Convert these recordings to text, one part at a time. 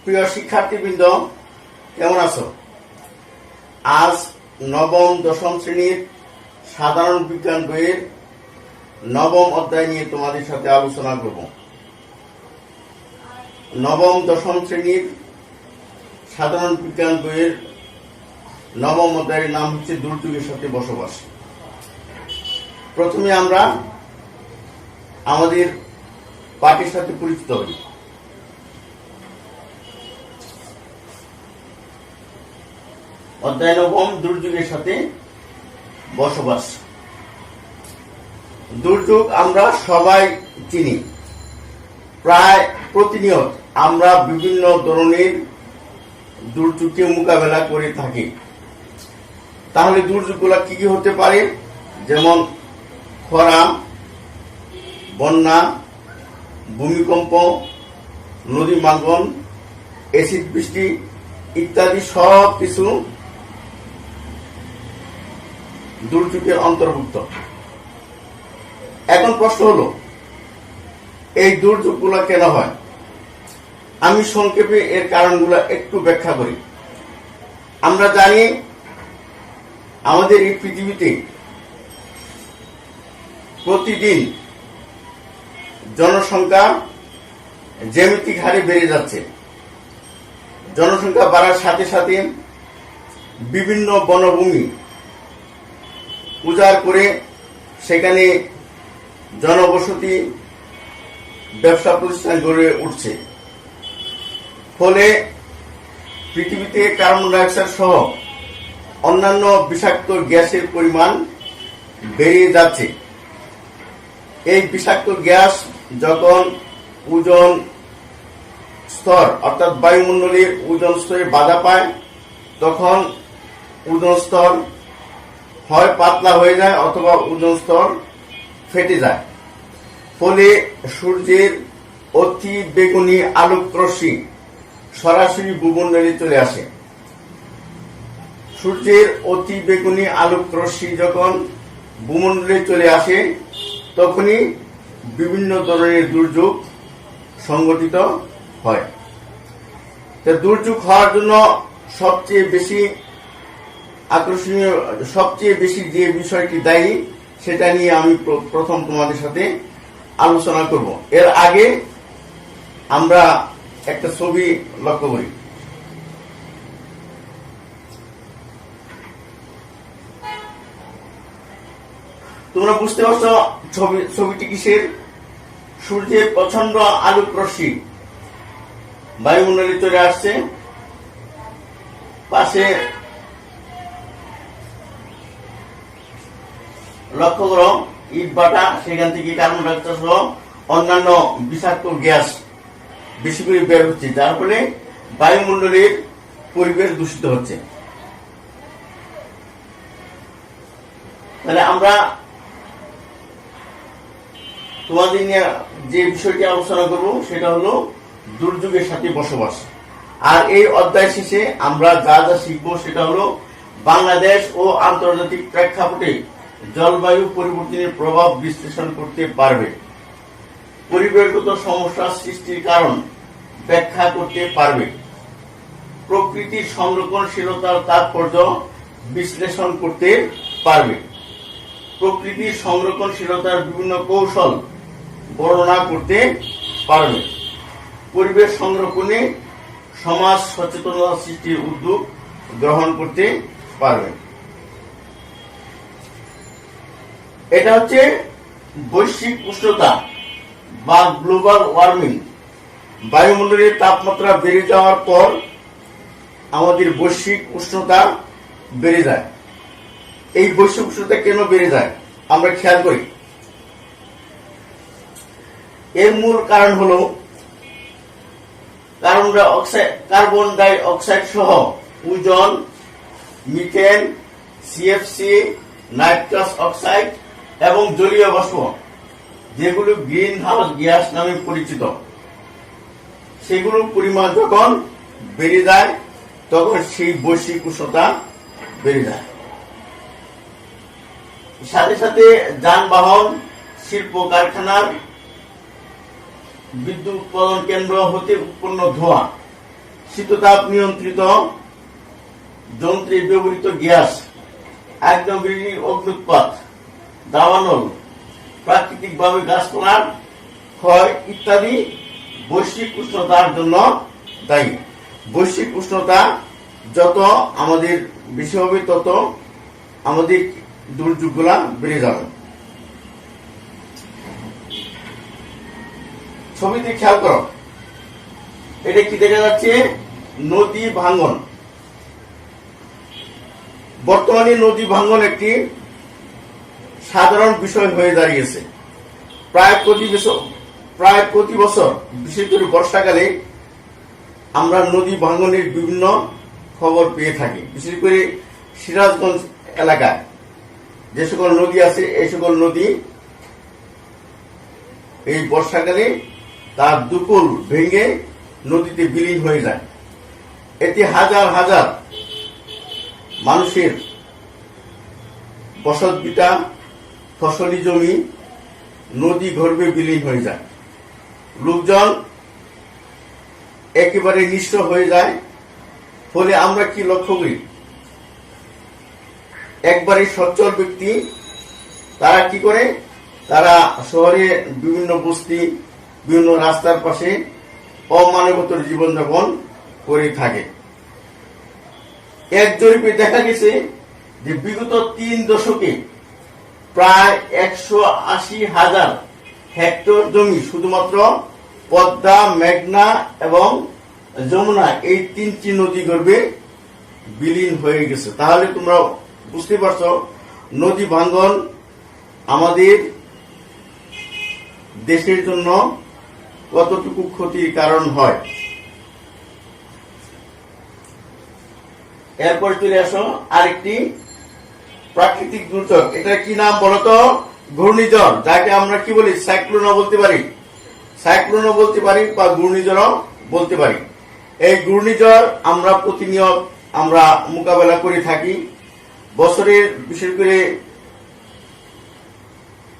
প্রিয় শিক্ষার্থীবৃন্দ, কেমন আছো? আজ নবম দশম শ্রেণীর সাধারণ বিজ্ঞান বইয়ের নবম অধ্যায় নিয়ে তোমাদের সাথে আলোচনা করব। নবম দশম শ্রেণীর সাধারণ বিজ্ঞান বইয়ের নবম অধ্যায়ের নাম হচ্ছে দুর্যোগের সাথে বসবাস। প্রথমে আমরা আমাদের পাঠের সাথে পরিচিত হই। অধ্যায় নবম, দুর্যোগের সাথে বসবাস। দুর্যোগ আমরা সবাই চিনি। প্রায় প্রতিনিয়ত আমরা বিভিন্ন ধরনের দুর্যোগকে মোকাবেলা করে থাকি। তাহলে দুর্যোগগুলো কি কি হতে পারে? যেমন খরা, বন্যা, ভূমিকম্প, নদী ভাঙ্গন, এসিড বৃষ্টি ইত্যাদি সব কিছু দুর্যোগের অন্তর্ভুক্ত। এখন প্রশ্ন হলো, এই দুর্যোগগুলো কেন হয়? আমি সংক্ষেপে এর কারণগুলো একটু ব্যাখ্যা করি। আমরা জানি আমাদের এই পৃথিবীতে প্রতিদিন জনসংখ্যা জ্যামিতিক হারে বেড়ে যাচ্ছে। জনসংখ্যা বাড়ার সাথে সাথে বিভিন্ন বনভূমি উজাড় করে সেখানে জনবসতি, ব্যবসা প্রতিষ্ঠান গড়ে উঠছে। ফলে পৃথিবীতে কার্বন ডাইঅক্সাইড সহ অন্যান্য বিষাক্ত গ্যাসের পরিমাণ বেড়ে যাচ্ছে। এই বিষাক্ত গ্যাস যখন ওজোন স্তর অর্থাৎ বায়ুমণ্ডলের ওজোন স্তরে বাধা পায়, তখন ওজোন স্তর হয় পাতলা হয়ে যায় অথবা ওজোন স্তর ফেটে যায়। ফলে সূর্যের অতি বেগুনি আলোক রশ্মি সরাসরি ভূমণ্ডলে চলে আসে। সূর্যের অতি বেগুনি আলোক রশ্মি যখন ভূমণ্ডলে চলে আসে, তখনই বিভিন্ন ধরনের দুর্যোগ সংঘটিত হয়। দুর্যোগ হওয়ার জন্য সবচেয়ে বেশি আকর্ষণীয়, সবচেয়ে বেশি যে বিষয়টি দায়ী, সেটা নিয়ে আমি প্রথম তোমাদের সাথে আলোচনা করব। এর আগে আমরা একটা ছবি লক্ষ্য করি। তোমরা বুঝতে পারছো ছবিটি কিসের? সূর্যের প্রচন্ড আলোক রশ্মি বায়ুমণ্ডলে চলে আসছে, পাশে লক্ষ্য করো ইট ভাটা, সেখান থেকে কার্বন ডাইঅক্সাইড সহ অন্যান্য বিষাক্ত গ্যাস বেশি করে বের হচ্ছে, যার ফলে বায়ুমণ্ডলের পরিবেশ দূষিত হচ্ছে। তাহলে আমরা তোমাদের নিয়ে যে বিষয়টি আলোচনা করব সেটা হলো দুর্যোগের সাথে বসবাস। আর এই অধ্যায় শেষে আমরা যা যা শিখবো সেটা হলো বাংলাদেশ ও আন্তর্জাতিক প্রেক্ষাপটে জলবায়ু পরিবর্তনের প্রভাব বিশ্লেষণ করতে পারবে, পরিবেশগত সমস্যা সৃষ্টির কারণ ব্যাখ্যা করতে পারবে, প্রকৃতির সংরক্ষণশীলতার তাৎপর্য বিশ্লেষণ করতে পারবে, প্রকৃতির সংরক্ষণশীলতার বিভিন্ন কৌশল বর্ণনা করতে পারবে, পরিবেশ সংরক্ষণে সমাজ সচেতনতা সৃষ্টির উদ্যোগ গ্রহণ করতে পারবে। এটা হচ্ছে বৈশ্বিক উষ্ণতা বা গ্লোবাল ওয়ার্মিং। বায়ুমণ্ডলের তাপমাত্রা বেড়ে যাওয়ার পর আমাদের বৈশ্বিক উষ্ণতা বেড়ে যায়। এই বৈশ্বিক উষ্ণতা কেন বেড়ে যায় আমরা খেয়াল করি। এর মূল কারণ হলো কার্বন ডাই অক্সাইড সহ ozone, methane, CFC, nitrous oxide এবং জলীয় বাষ্প, যেগুলো গ্রিন হাউস গ্যাস নামে পরিচিত, সেগুলোর পরিমাণ যখন বেড়ে যায় তখন সেই বৈশ্বিক উষ্ণতা বেড়ে যায়। সাথে সাথে যানবাহন, শিল্প কারখানার, বিদ্যুৎ উৎপাদন কেন্দ্র হতে উৎপন্ন ধোঁয়া, শীততাপ নিয়ন্ত্রিত যন্ত্রে ব্যবহৃত গ্যাস, আগ্নেয়গিরির অগ্নুৎপাত, দাবানল, প্রাকৃতিকভাবে গাছপালার ক্ষয় ইত্যাদি বৈশ্বিক উষ্ণতার জন্য দায়ী। বৈশ্বিক উষ্ণতা যত আমাদের বেশি হবে তত আমাদের দুর্যোগগুলা বেড়ে যাবে। ছবিতে খেয়াল করো, এটা কি দেখা যাচ্ছে? নদী ভাঙ্গন। বর্তমানে নদী ভাঙ্গন একটি সাধারণ বিষয় হয়ে দাঁড়িয়েছে। প্রায় প্রতি বছর বিশেষ করে বর্ষাকালে আমরা নদী ভাঙ্গনের বিভিন্ন খবর পেয়ে থাকি। বিশেষ করে সিরাজগঞ্জ এলাকায় যে সকল নদী আছে, এই সকল নদী এই বর্ষাকালে তার দুকুল ভেঙে নদীতে বিলীন হয়ে যায়। এতে হাজার হাজার মানুষের বসতভিটা, ফসলি জমি নদী গর্ভে বিলীন হয়ে যায়। লোকজন একেবারে নিঃস্ব হয়ে যায়। ফলে আমরা কি লক্ষ্য করি? একবারে সচ্ছল ব্যক্তি তারা কি করে? তারা শহরে বিভিন্ন বস্তি, বিভিন্ন রাস্তার পাশে অমানবতর জীবনযাপন করে থাকে। এক জরিপে দেখা গেছে যে বিগত 3 দশকে প্রায় 180,000 হেক্টর জমি শুধুমাত্র পদ্মা, মেঘনা এবং যমুনা এই 3টি নদী গর্ভে বিলীন হয়ে গেছে। তাহলে তোমরা বুঝতে পারছো নদী ভাঙ্গন আমাদের দেশের জন্য কতটুকু ক্ষতির কারণ হয়। এরপর চলে আসো আরেকটি প্রাকৃতিক দুর্যোগ। এটা কি নাম বলতো? ঘূর্ণিঝড়, যাকে আমরা কি বলি? সাইক্লোনও বলতে পারি, বা ঘূর্ণিঝড়ও বলতে পারি। এই ঘূর্ণিঝড় আমরা প্রতিনিয়ত আমরা মোকাবেলা করে থাকি। বছরের বিশেষ করে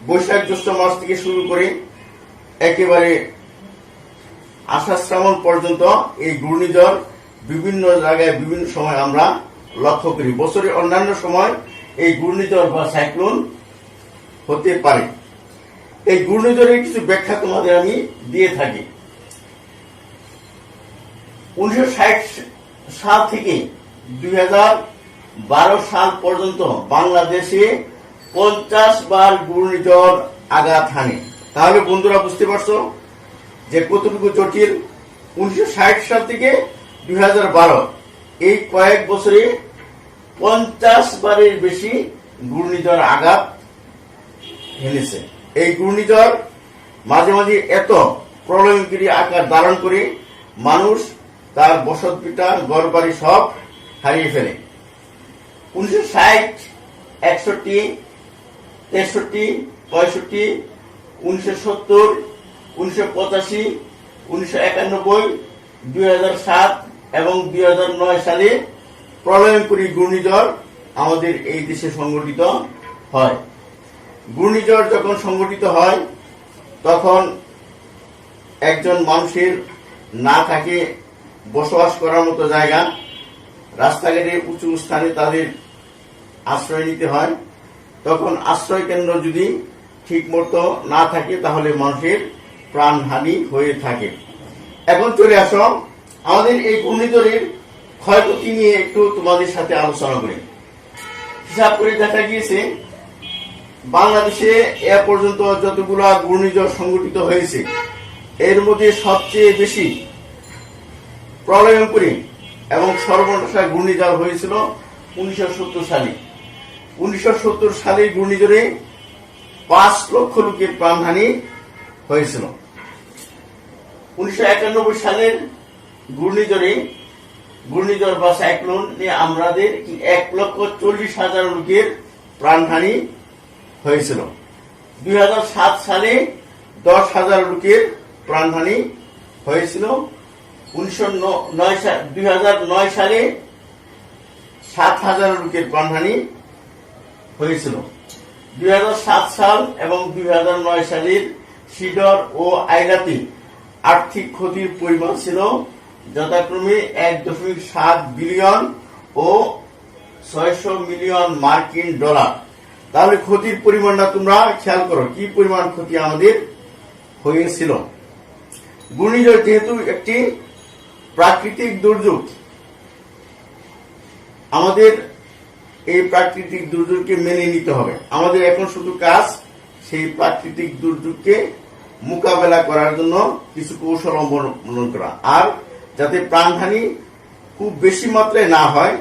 বৈশাখ জ্যৈষ্ঠ মাস থেকে শুরু করে একেবারে আষাঢ় শ্রাবণ পর্যন্ত এই ঘূর্ণিঝড় বিভিন্ন জায়গায় বিভিন্ন সময় আমরা লক্ষ্য করি। বছরের অন্যান্য সময় এই ঘূর্ণিঝড় বা সাইক্লোন হতে পারে। এই ঘূর্ণিঝড়ের কিছু ব্যাখ্যা তোমাদের আমি দিয়ে থাকি। 1960 সাল থেকে 2012 সাল পর্যন্ত বাংলাদেশে 50 বার ঘূর্ণিঝড় আঘাত হানে। তাহলে বন্ধুরা বুঝতে পারছো যে কতটুকু জটিল। 1960 সাল থেকে 2012 এই কয়েক বছরে 50 বারের বেশি ঘূর্ণিঝড় আঘাত হেনেছে। এই ঘূর্ণিঝড় মাঝে মাঝে এত প্রলয়ঙ্করী আকার ধারণ করে মানুষ তার বসতভিটা, ঘরবাড়ি সব হারিয়ে ফেলে। 1960, 61, 63, 65, 1970, 1985, 1991, 2007 এবং 2009 সালে প্রলয়ঙ্করী ঘূর্ণিঝড় আমাদের এই দেশে সংঘটিত হয়। ঘূর্ণিঝড় যখন সংঘটিত হয় তখন একজন মানুষের না থাকে বসবাস করার মতো জায়গা, রাস্তাঘাটে উঁচু স্থানে তাদের আশ্রয় নিতে হয়। তখন আশ্রয় কেন্দ্র যদি ঠিক মতো না থাকে তাহলে মানুষের প্রাণহানি হয়ে থাকে। এখন চলে আসো আমাদের এই ঘূর্ণিঝড়ের ক্ষয়ক্ষতি নিয়ে একটু তোমাদের সাথে আলোচনা করি। হিসাব করে দেখা গিয়েছে বাংলাদেশে এ পর্যন্ত যতগুলা ঘূর্ণিঝড় সংঘটিত হয়েছে এর মধ্যে সবচেয়ে বেশি প্রলয়ঙ্করী এবং সর্বনাশা ঘূর্ণিঝড় হয়েছিল 1970 সালে। 1970 সালে ঘূর্ণিঝড়ে 5 লক্ষ লোকের প্রাণহানি হয়েছিল। 1991 সালের ঘূর্ণিঝড় বা সাইক্লোন নিয়ে আমাদের 1,40,000 লোকের প্রাণহানি হয়েছিল। 2007 সালে 10,000 লোকের প্রাণহানি হয়েছিল। 2009 সালে 7,000 লোকের প্রাণহানি হয়েছিল। 2007 সাল এবং 2009 সালের সিডর ও আইলাতে আর্থিক ক্ষতির পরিমাণ ছিল যথাক্রমে 1.7 বিলিয়ন ও 600 মিলিয়ন মার্কিন ডলার। তাহলে ক্ষতির পরিমাণটা তোমরা খেয়াল করো, কি পরিমাণ ক্ষতি আমাদের হয়েছিল। ঘূর্ণিঝড় যেহেতু একটি প্রাকৃতিক দুর্যোগ, আমাদের এই প্রাকৃতিক দুর্যোগকে মেনে নিতে হবে। আমাদের এখন শুধু কাজ সেই প্রাকৃতিক দুর্যোগকে মোকাবেলা করার জন্য কিছু কৌশল অবলম্বন করা, আর যাতে প্রাণহানি খুব বেশি মাত্রায় না হয়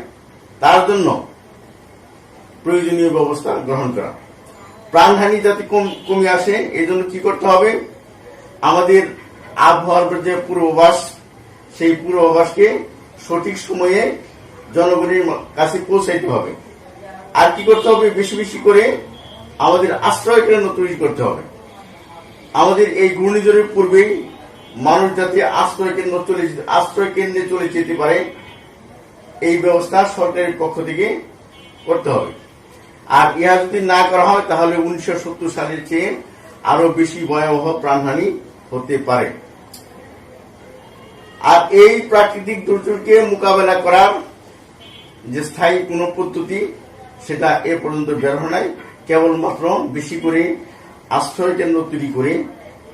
তার জন্য প্রয়োজনীয় ব্যবস্থা গ্রহণ করা। প্রাণহানি যাতে কমে আসে এই জন্য কি করতে হবে, আমাদের আবহাওয়ার যে পূর্বাভাস, সেই পূর্বাভাসকে সঠিক সময়ে জনগণের কাছে পৌঁছাইতে হবে। আর কি করতে হবে, বেশি বেশি করে আমাদের আশ্রয় কেন্দ্র তৈরি করতে হবে। আমাদের এই ঘূর্ণিঝড়ের পূর্বেই মানুষ যাতে আশ্রয় কেন্দ্রে চলে যেতে পারে এই ব্যবস্থা সরকারের পক্ষ থেকে করতে হবে। আর ইহা যদি না করা হয় তাহলে 1970 সালের চেয়ে আরো বেশি ভয়াবহ প্রাণহানি হতে পারে। আর এই প্রাকৃতিক দুর্যোগকে মোকাবেলা করার যে স্থায়ী কোন পদ্ধতি সেটা এ পর্যন্ত বের হয় নাই। কেবলমাত্র বেশি করে আশ্রয় কেন্দ্র তৈরি করে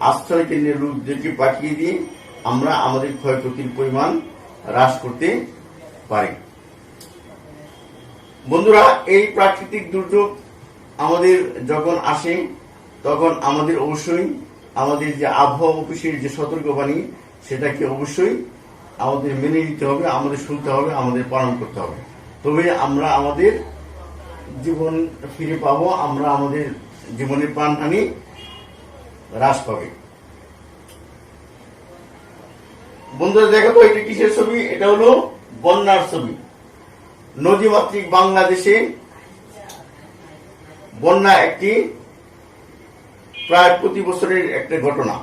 আশ্রয় কেন্দ্রের লোকদেরকে পাঠিয়ে দিয়ে আমরা আমাদের ক্ষয়ক্ষতির পরিমাণ হ্রাস করতে পারি। বন্ধুরা, এই প্রাকৃতিক দুর্যোগ আমাদের যখন আসে তখন আমাদের অবশ্যই আমাদের যে আবহাওয়া অফিসের যে সতর্কবাণী সেটাকে অবশ্যই আমাদের মেনে নিতে হবে, আমাদের শুনতে হবে, আমাদের পালন করতে হবে। তবে আমরা আমাদের জীবন ফিরে পাবো, আমরা আমাদের জীবনের প্রাণহানি হ্রাস পাবে। বন্ধুরা দেখো তো, এটা কিসের ছবি? এটা হলো বন্যার ছবি। নদীমাতৃক বাংলাদেশে বন্যা একটি প্রায় প্রতি বছরের একটা ঘটনা।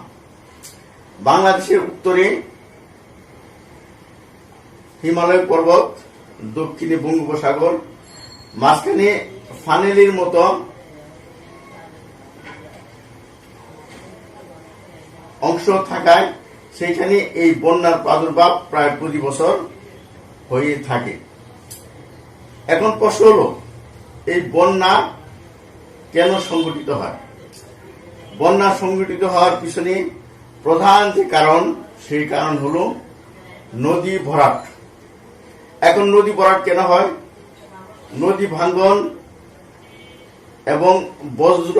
বাংলাদেশের উত্তরে হিমালয় পর্বত, দক্ষিণে বঙ্গোপসাগর, মাঝখানে ফানেলের মতো অংশ থাকায় সেখানে এই বন্যার প্রাদুর্ভাব প্রায় প্রতি বছর হয়ে থাকে। এখন প্রশ্ন হলো, এই বন্যা কেন সংঘটিত হয়? বন্যা সংঘটিত হওয়ার পিছনে প্রধান যে কারণ, সেই কারণ হলো নদী ভরাট। এখন নদী ভরাট কেন হয়? নদী ভাঙ্গন এবং বজ্র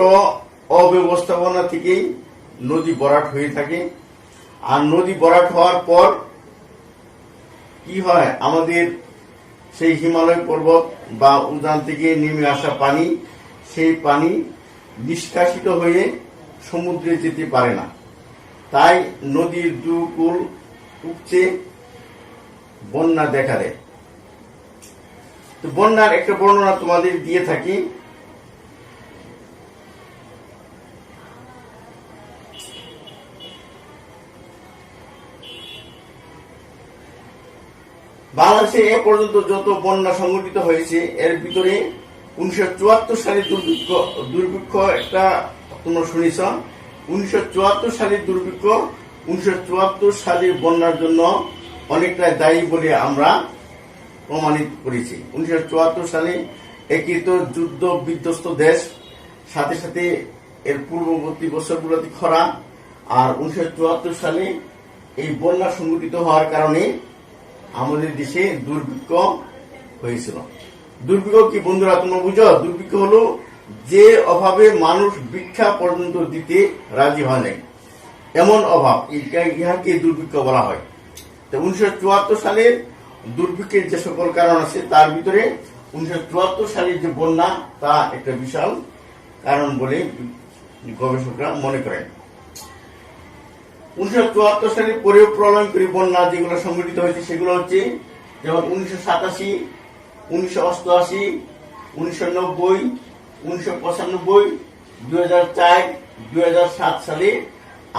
অব্যবস্থাপনা থেকেই নদী ভরাট হয়ে থাকে। আর নদী ভরাট হওয়ার পর কি হয়, আমাদের সেই হিমালয় পর্বত বা উজান থেকে নেমে আসা পানি, সেই পানি নিষ্কাশিত হয়ে সমুদ্রে যেতে পারে না, তাই নদীর দুকুল উপচে বন্যা দেখা দেয়। তো বন্যার একটা বর্ণনা তোমাদের দিয়ে থাকি। বাংলাদেশে এ পর্যন্ত যত বন্যা সংঘটিত হয়েছে এর ভিতরে 1974 সালের দুর্ভিক্ষ একটা তোমরা শুনেছ। 1974 সালের দুর্ভিক্ষ 1974 সালের বন্যার জন্য অনেকটা দায়ী বলে আমরা প্রমাণিত করেছি। 1974 সালে একই তো যুদ্ধ বিধ্বস্ত দেশ, সাথে সাথে এর পূর্ববর্তী বছরগুলোতে খরা, আর 1974 সালে এই বন্যা সংঘটিত হওয়ার কারণে আমাদের দেশে দুর্ভিক্ষ হয়েছিল। দুর্ভিক্ষ কি বন্ধুরা তোমরা বুঝো? দুর্ভিক্ষ হলো যে অভাবে মানুষ ভিক্ষা পর্যন্ত দিতে রাজি হয় নাই, এমন অভাব, ইহাকে দুর্ভিক্ষ বলা হয়। তো 1974 সালের দুর্ভিক্ষের যে সকল কারণ আছে তার ভিতরে 1974 সালের যে বন্যা তা একটা বিশাল কারণ বলে গবেষকরা মনে করেন। 1974 সালের পরেও প্রলয়ঙ্করী বন্যা যেগুলো সংঘটিত হয়েছে সেগুলো হচ্ছে যেমন 1987, 1988, 1990, 1995, 2004, 2007 সালে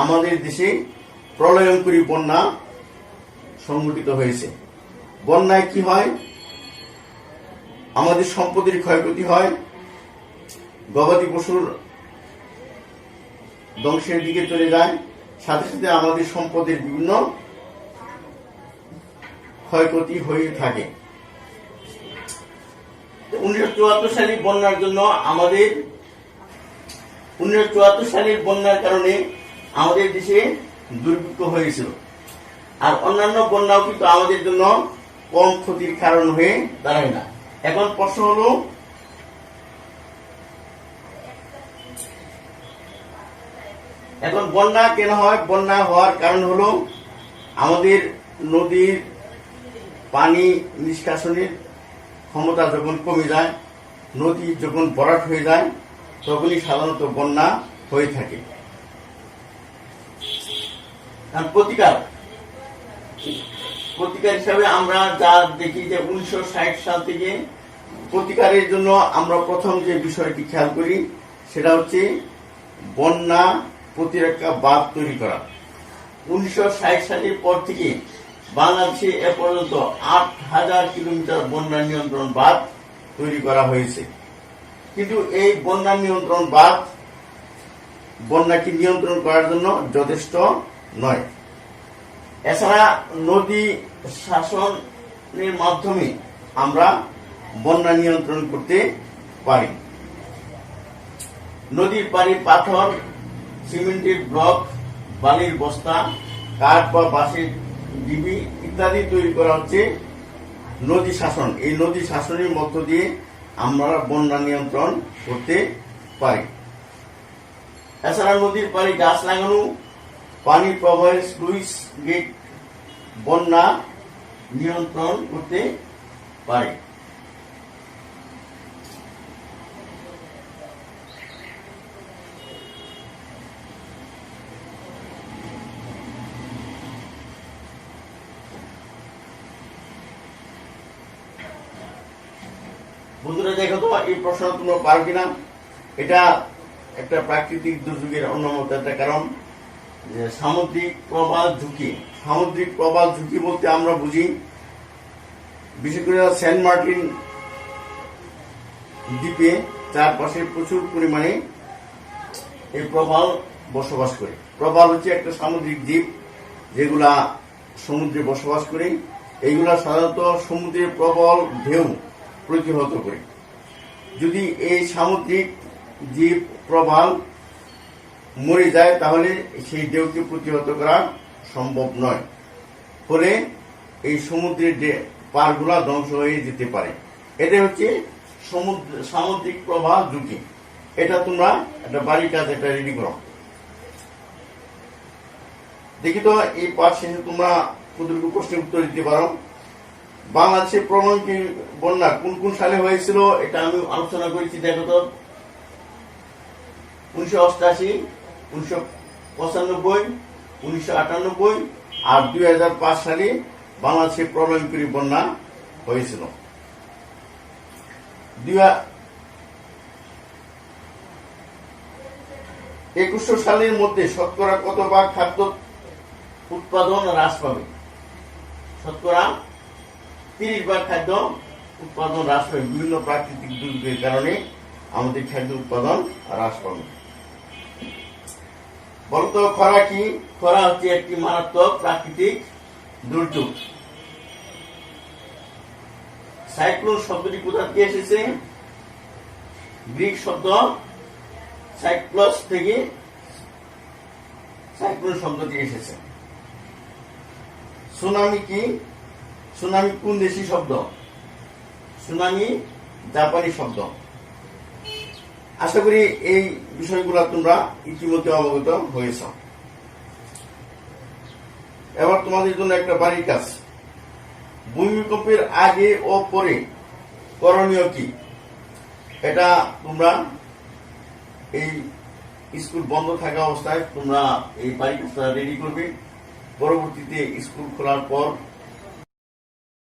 আমাদের দেশে প্রলয়ঙ্করী বন্যা সংঘটিত হয়েছে। বন্যায় কি হয়? আমাদের সম্পদের ক্ষয়ক্ষতি হয়, গবাদি পশুর ধ্বংসের দিকে চলে যায়, সাথে সাথে আমাদের সম্পদের বিভিন্ন ক্ষয়ক্ষতি হয়ে থাকে। 1974 সালের বন্যার জন্য আমাদের 1974 সালের বন্যার কারণে আমাদের দেশে দুর্ভিক্ষ হয়েছিল। আর অন্যান্য বন্যাও কিন্তু আমাদের জন্য কম ক্ষতির কারণ হয়ে দাঁড়ায় না। এখন প্রশ্ন হলো, এখন বন্যা কেন হয়? বন্যা হওয়ার কারণ হলো আমাদের নদীর পানি নিষ্কাশনের ক্ষমতা যখন কমে যায়, নদী যখন ভরাট হয়ে যায়, তখনই সাধারণত বন্যা হয়ে থাকে। প্রতিকার হিসাবে আমরা যা দেখি যে 1960 সাল থেকে প্রতিকারের জন্য আমরা প্রথম যে বিষয়টি খেয়াল করি সেটা হচ্ছে বন্যা প্রতিরক্ষা বাঁধ তৈরি করা। 1960 সালের পর থেকে বাংলাদেশে এ পর্যন্ত 8,000 কিলোমিটার বন্যা নিয়ন্ত্রণ বাঁধ তৈরি করা হয়েছে। কিন্তু এই বন্যা নিয়ন্ত্রণ বাঁধ বন্যাকে নিয়ন্ত্রণ করার জন্য যথেষ্ট নয়। এছাড়া নদী শাসনের মাধ্যমে আমরা বন্যা নিয়ন্ত্রণ করতে পারি। নদীর পাড়ে পাথর, সিমেন্টের ব্লক, বালির বস্তা, কাঠ বা বাঁশের ডিবি ইত্যাদি তৈরি করা হচ্ছে নদী শাসন। এই নদী শাসনের মধ্য দিয়ে আমরা বন্যা নিয়ন্ত্রণ করতে পারি। এছাড়া নদীর পাড়ে গাছ লাগানো, পানি প্রবাহের স্লুইস গেট বন্যা নিয়ন্ত্রণ করতে পারে। বন্ধুরা দেখো তো, এই প্রশ্ন তোমরা পারো কিনা। এটা একটা প্রাকৃতিক দুর্যোগের অন্যতম একটা কারণ, যে সামুদ্রিক প্রবাল ঝুঁকি। সামুদ্রিক প্রবাল ঝুঁকি বলতে আমরা বুঝি বিশেষ করে সেন্ট মার্টিন দ্বীপে চারপাশে প্রচুর পরিমাণে এই প্রবাল বসবাস করে। প্রবাল হচ্ছে একটা সামুদ্রিক দ্বীপ যেগুলা সমুদ্রে বসবাস করে। এইগুলা সাধারণত সমুদ্রের প্রবল ঢেউ প্রতিহত করে। যদি এই সামুদ্রিক দ্বীপ প্রবাল মরে যায় তাহলে সেই ঢেউকে প্রতিহত করা সম্ভব নয়। ফলে এই সমুদ্রের পাড়গুলা ধ্বংস হয়ে যেতে পারে। এটা হচ্ছে সামুদ্রিক প্রবাহ ঝুঁকি। এটা তোমরা একটা বাড়ির কাজ একটা রেডি করো। দেখি তো এই পাঠ শেষে তোমরা কতটুকু প্রশ্নের উত্তর দিতে পারো। বাংলাদেশে প্রলয়ঙ্করী বন্যা কোন কোন সালে হয়েছিল এটা আমি আলোচনা করেছি। দেখো তো, 1988, 1995, 1998 আর 2005 সালে বাংলাদেশে প্রলয়ঙ্করী বন্যা হয়েছিল। 2100 সালের মধ্যে শতকরা কত ভাগ খাদ্য উৎপাদন হ্রাস পাবে? শতকরা 30 ভাগ খাদ্য উৎপাদন হ্রাস পাবে। বিভিন্ন প্রাকৃতিক দুর্যোগের কারণে আমাদের খাদ্য উৎপাদন হ্রাস পাবে। বলতো খরা কি? খরা হচ্ছে একটি মারাত্মক প্রাকৃতিক দুর্যোগ। সাইক্লোন শব্দটি কোথা থেকে এসেছে? গ্রিক শব্দ সাইক্লোস থেকে সাইক্লোন শব্দটি এসেছে। সুনামি কি? সুনামি কোন দেশি শব্দ? সুনামি জাপানি শব্দ। আশা করি এই বিষয়গুলো তোমরা ইতিমধ্যে অবগত হয়েছ। এবার তোমাদের জন্য একটা বাড়ির কাজ। ভূমিকম্পের আগে ও পরে করণীয় কি? এটা তোমরা এই স্কুল বন্ধ থাকা অবস্থায় তোমরা এই বাড়ির কাজটা রেডি করবে। পরবর্তীতে স্কুল খোলার পর